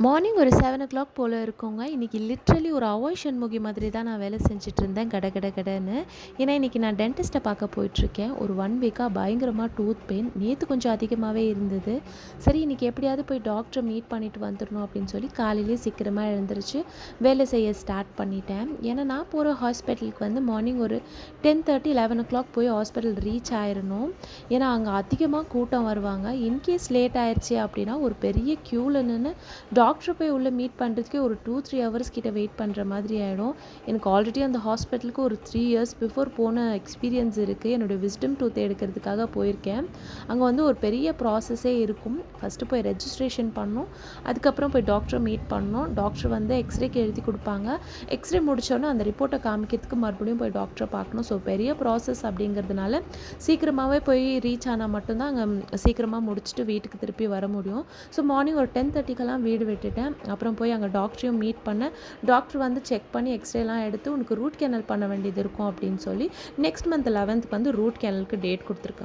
Morning ஒரு 7:00 போல இருக்குங்க. இன்னைக்கு லிட்ரலி ஒரு அவாய் சண்முகி மாதிரி தான் நான் வேலை செஞ்சுட்ருந்தேன் கட கட கடன்னு. ஏன்னா, இன்னைக்கு நான் டென்டிஸ்ட்ட பார்க்க போயிட்டுருக்கேன். ஒரு 1 வீக்கா பயங்கரமா டூத் பெயின். நேத்து கொஞ்சம் அதிகமாவே இருந்தது. சரி இன்னைக்கு எப்படியாவது போய் டாக்டர மீட் பண்ணிட்டு வந்துரணும் அப்படின்னு சொல்லி காலையிலேயே சீக்கிரமா எழுந்திருச்சு வேலை செய்ய ஸ்டார்ட் பண்ணிட்டேன். ஏன்னா, நான் போற ஹாஸ்பிட்டலுக்கு வந்து மார்னிங் ஒரு 10:30, 11:00 போய் ஹாஸ்பிட்டல் ரீச் ஆயிரணும். ஏன்னா, அங்க அதிகமா கூட்டம் வருவாங்க. இன்கேஸ் லேட் ஆயிருச்சு அப்படின்னா, ஒரு பெரிய கியூல நின்னு டாக்டரை போய் உள்ளே மீட் பண்ணுறதுக்கே ஒரு 2-3 ஹவர்ஸ் கிட்ட வெயிட் பண்ணுற மாதிரி ஆகிடும். எனக்கு ஆல்ரெடி அந்த ஹாஸ்பிட்டலுக்கு ஒரு 3 இயர்ஸ் பிஃபோர் போன எக்ஸ்பீரியன்ஸ் இருக்குது. என்னோடய விஸ்டம் டூத் எடுக்கிறதுக்காக போயிருக்கேன். அங்கே வந்து ஒரு பெரிய ப்ராசஸே இருக்கும். ஃபஸ்ட்டு போய் ரெஜிஸ்ட்ரேஷன் பண்ணணும், அதுக்கப்புறம் போய் டாக்டரை மீட் பண்ணணும். டாக்டர் வந்து எக்ஸ்ரேக்கு எழுதி கொடுப்பாங்க. எக்ஸ்ரே முடித்தோன்னே அந்த ரிப்போர்ட்டை காமிக்கிறதுக்கு மறுபடியும் போய் டாக்டரை பார்க்கணும். ஸோ பெரிய ப்ராசஸ் அப்படிங்கிறதுனால சீக்கிரமாகவே போய் ரீச் ஆனால் மட்டும்தான் அங்கே சீக்கிரமாக முடிச்சுட்டு வீட்டுக்கு திருப்பி வர முடியும். ஸோ மார்னிங் ஒரு 10:30க்கெல்லாம் வீடு விட்டுட்டேன். அப்புறம் போய் அங்கே டாக்டரையும் மீட் பண்ணேன். டாக்டர் வந்து செக் பண்ணி எக்ஸ்ரேலாம் எடுத்து உனக்கு ரூட் கேனல் பண்ண வேண்டியது இருக்கும் அப்படின்னு சொல்லி நெக்ஸ்ட் மந்த் 11th வந்து ரூட் கேனலுக்கு டேட் கொடுத்துருக்காங்க.